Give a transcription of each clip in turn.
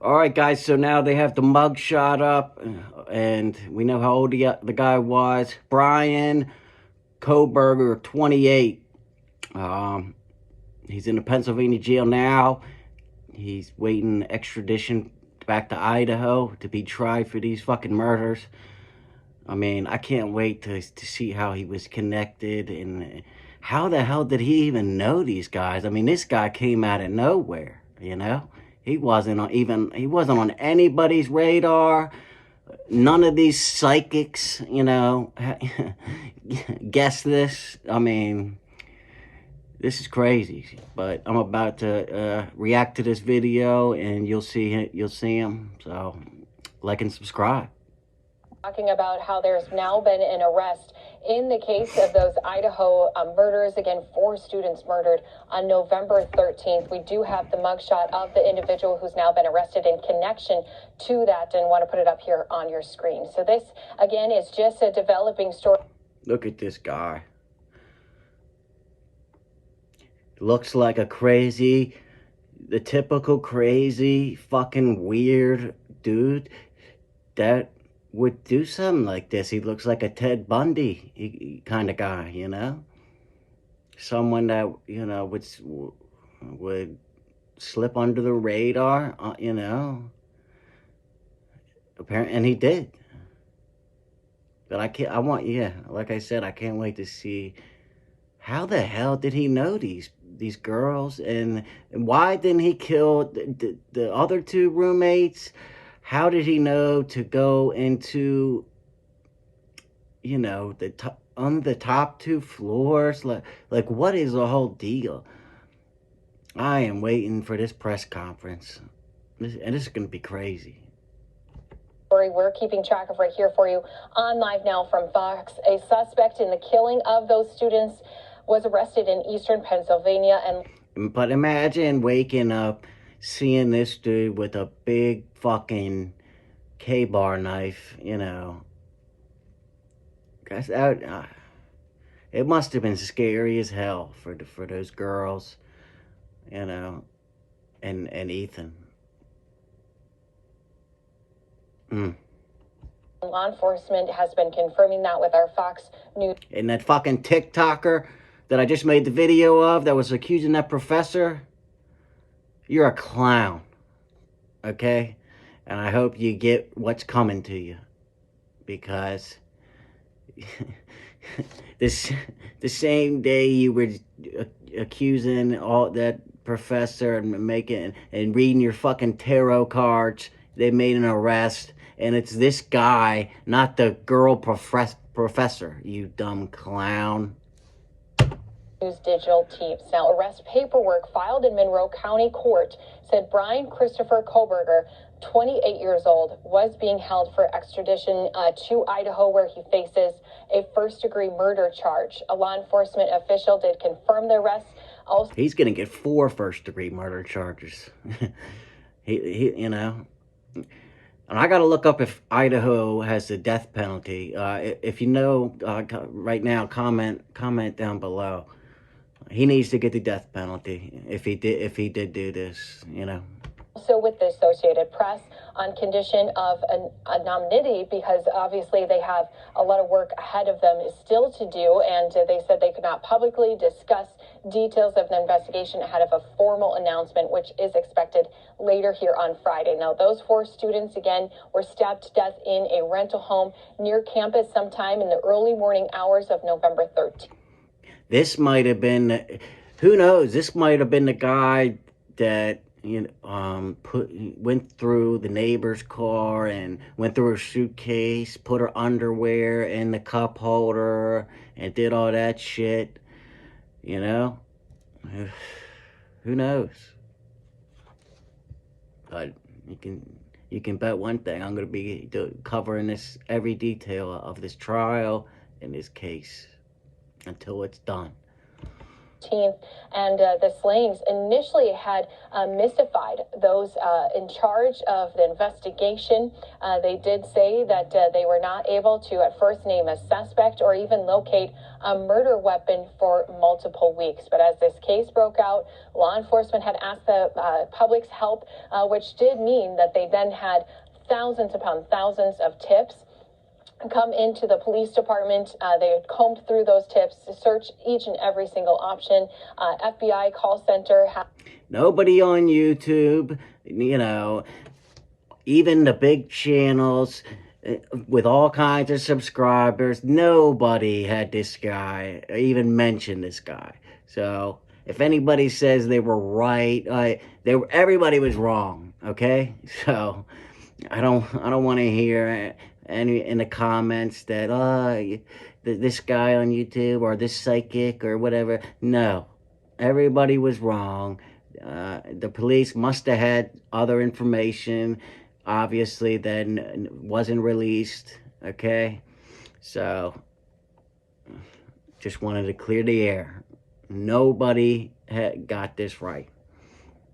All right, guys, so now they have the mug shot up, and we know how old the guy was. Bryan Kohlberger, 28. He's in the Pennsylvania jail now. He's waiting extradition back to Idaho to be tried for these fucking murders. I mean, I can't wait to see how he was connected, and how the hell did he even know these guys? I mean, this guy came out of nowhere, you know? He wasn't on anybody's radar. None of these psychics, guess this. I mean, this is crazy. But I'm about to react to this video, and you'll see him. So, like and subscribe. Talking about how there's now been an arrest in the case of those Idaho murders. Again, 4 students murdered on November 13th. We do have the mugshot of the individual who's now been arrested in connection to that, and want to put it up here on your screen. So this, again, is just a developing story. Look at this guy. Looks like the typical crazy, fucking weird dude that would do something like this. He looks like a Ted Bundy kind of guy, someone that would slip under the radar, apparently, and he did. But like I said, I can't wait to see how the hell did he know these girls, and why didn't he kill the other 2 roommates? How did he know to go into, on the top 2 floors? Like, what is the whole deal? I am waiting for this press conference. This is going to be crazy. We're keeping track of right here for you on Live Now from Fox. A suspect in the killing of those students was arrested in eastern Pennsylvania. But imagine waking up, seeing this dude with a big fucking K-bar knife, Guys, it must have been scary as hell for those girls, and Ethan. Law enforcement has been confirming that with our Fox News. And that fucking TikToker that I just made the video of that was accusing that professor, you're a clown, okay? And I hope you get what's coming to you, because the same day you were accusing all that professor and reading your fucking tarot cards, they made an arrest, and it's this guy, not the girl professor, you dumb clown. News digital teams. Now, arrest paperwork filed in Monroe County Court said Bryan Christopher Kohlberger, 28 years old, was being held for extradition to Idaho, where he faces a first-degree murder charge. A law enforcement official did confirm the arrest. Also, he's going to get 4 first-degree murder charges. And I got to look up if Idaho has the death penalty. If you know, right now, comment down below. He needs to get the death penalty if he did do this, Also with the Associated Press on condition of anonymity, because obviously they have a lot of work ahead of them still to do, and they said they could not publicly discuss details of the investigation ahead of a formal announcement, which is expected later here on Friday. Now, those 4 students, again, were stabbed to death in a rental home near campus sometime in the early morning hours of November 13th. This might have been, who knows, this might have been the guy that went through the neighbor's car and went through her suitcase, put her underwear in the cup holder, and did all that shit. Who knows? But you can bet one thing: I'm going to be covering every detail of this trial and this case until it's done. And the slayings initially had mystified those in charge of the investigation. They did say that they were not able to at first name a suspect or even locate a murder weapon for multiple weeks. But as this case broke out, law enforcement had asked the public's help, which did mean that they then had thousands upon thousands of tips come into the police department. They combed through those tips to search each and every single option. FBI call center. Nobody on YouTube, even the big channels with all kinds of subscribers, nobody had this guy, even mentioned this guy. So if anybody says they were right, everybody was wrong. Okay, so I don't want to hear any in the comments that this guy on YouTube or this psychic or whatever. No, everybody was wrong. The police must have had other information, obviously, that wasn't released. Okay, so just wanted to clear the air. Nobody had got this right.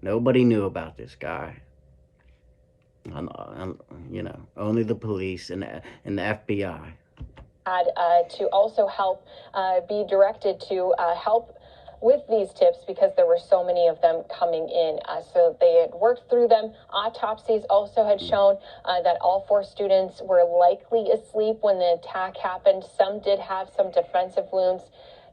Nobody knew about this guy. Only the police and the FBI. Had to also help be directed to help with these tips because there were so many of them coming in. So they had worked through them. Autopsies also had shown that all 4 students were likely asleep when the attack happened. Some did have some defensive wounds.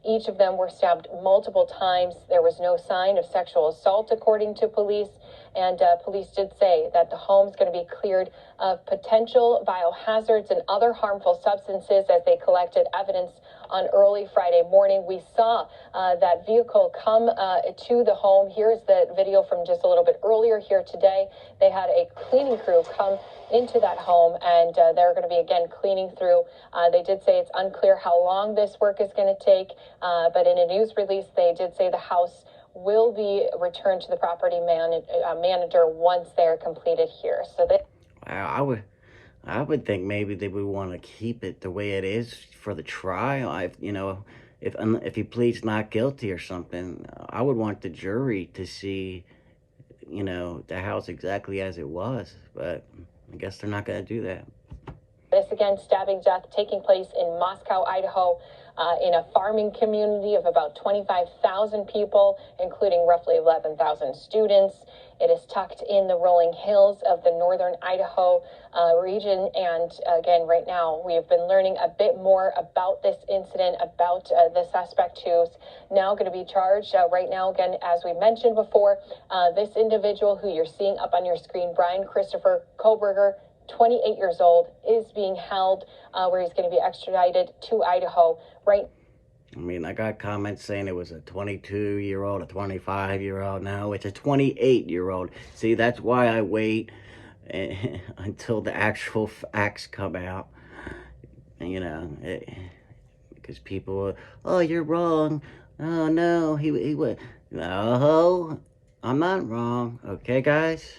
Each of them were stabbed multiple times. There was no sign of sexual assault, according to police. And police did say that the home is going to be cleared of potential biohazards and other harmful substances as they collected evidence on early Friday morning. We saw that vehicle come to the home. Here's the video from just a little bit earlier here today. They had a cleaning crew come into that home, and they're going to be, again, cleaning through. They did say it's unclear how long this work is going to take, but in a news release, they did say the house will be returned to the property manager once they're completed here. So that. Wow, I would think maybe they would want to keep it the way it is for the trial. If he pleads not guilty or something, I would want the jury to see, the house exactly as it was. But I guess they're not going to do that. This, again, stabbing death taking place in Moscow, Idaho, in a farming community of about 25,000 people, including roughly 11,000 students. It is tucked in the rolling hills of the northern Idaho region. And again, right now, we have been learning a bit more about this incident, about the suspect who's now going to be charged. Right now, again, as we mentioned before, this individual who you're seeing up on your screen, BRYAN KoHBERGER, 28 years old, is being held where he's going to be extradited to Idaho. Right. I mean, I got comments saying it was a 22-year-old, a 25-year-old. No, it's a 28-year-old. See, that's why I wait until the actual facts come out. Because people, oh, you're wrong. Oh, no, he would. No, I'm not wrong. Okay, guys?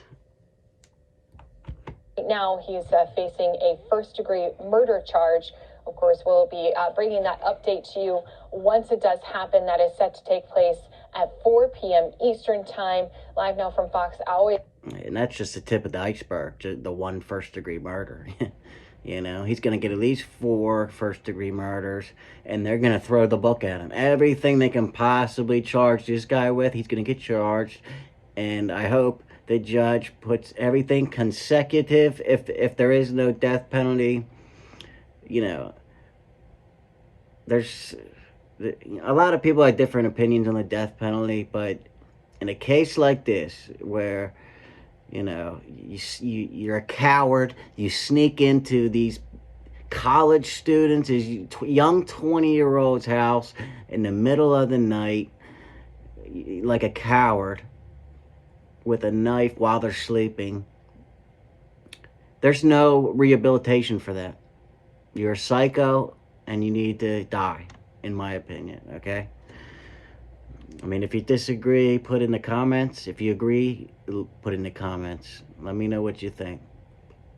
Now he's facing a first-degree murder charge. Of course, we'll be bringing that update to you once it does happen. That is set to take place at 4 p.m. Eastern Time. Live now from Fox Hour. And that's just the tip of the iceberg, the one first-degree murder. He's going to get at least 4 first-degree murders, and they're going to throw the book at him. Everything they can possibly charge this guy with, he's going to get charged. And I hope the judge puts everything consecutive. If there is no death penalty, there's a lot of people have different opinions on the death penalty, but in a case like this where you're a coward, you sneak into these college students, these young 20-year-olds' house in the middle of the night like a coward with a knife while they're sleeping, there's no rehabilitation for that. You're a psycho and you need to die, in my opinion, okay? I mean, if you disagree, put in the comments. If you agree, put in the comments. Let me know what you think.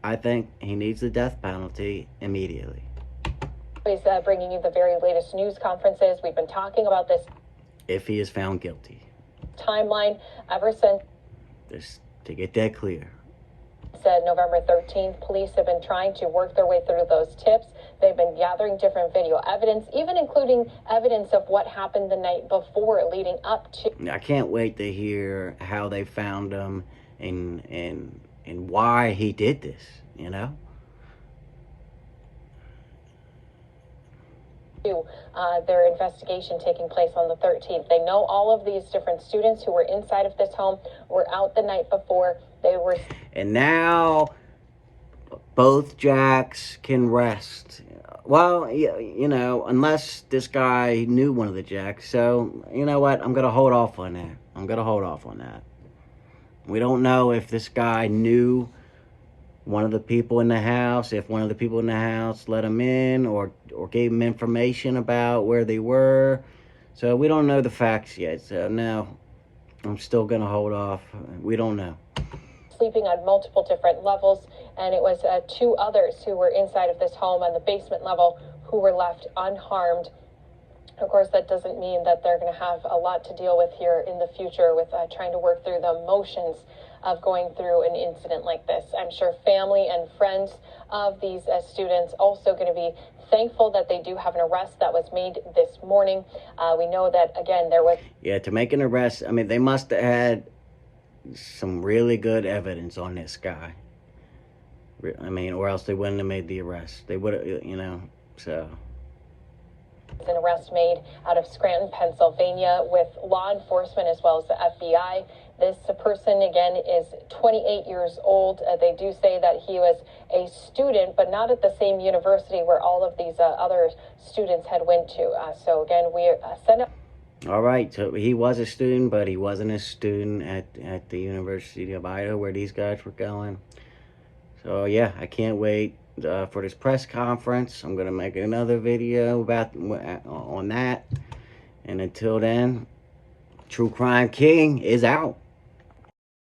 I think he needs the death penalty immediately. Always bringing you the very latest news conferences. We've been talking about this. if he is found guilty. Timeline ever since, Just to get that clear. said November 13th, police have been trying to work their way through those tips. They've been gathering different video evidence, even including evidence of what happened the night before leading up to. I can't wait to hear how they found him and why he did this, you know? Their investigation taking place on the 13th. They know all of these different students who were inside of this home were out the night before. They were. And now both Jacks can rest. Well, you know, unless this guy knew one of the Jacks. So, you know what? I'm going to hold off on that. We don't know if this guy knew one of the people in the house, if one of the people in the house let him in or gave him information about where they were. So we don't know the facts yet. So no, I'm still going to hold off. We don't know. Sleeping on multiple different levels, and it was two others who were inside of this home on the basement level who were left unharmed. Of course, that doesn't mean that they're going to have a lot to deal with here in the future with trying to work through the motions of going through an incident like this. I'm sure family and friends of these students also going to be thankful that they do have an arrest that was made this morning. We know that, again, there was. Yeah, to make an arrest, I mean, they must have had some really good evidence on this guy. I mean, or else they wouldn't have made the arrest. They would have, you know, so. An arrest made out of Scranton, Pennsylvania, with law enforcement as well as the FBI. This person, again, is 28 years old. They do say that he was a student, but not at the same university where all of these other students had went to. So, again, we send up. All right, so he was a student, but he wasn't a student at the University of Idaho where these guys were going. So, yeah, I can't wait for this press conference. I'm going to make another video on that. And until then, True Crime King is out.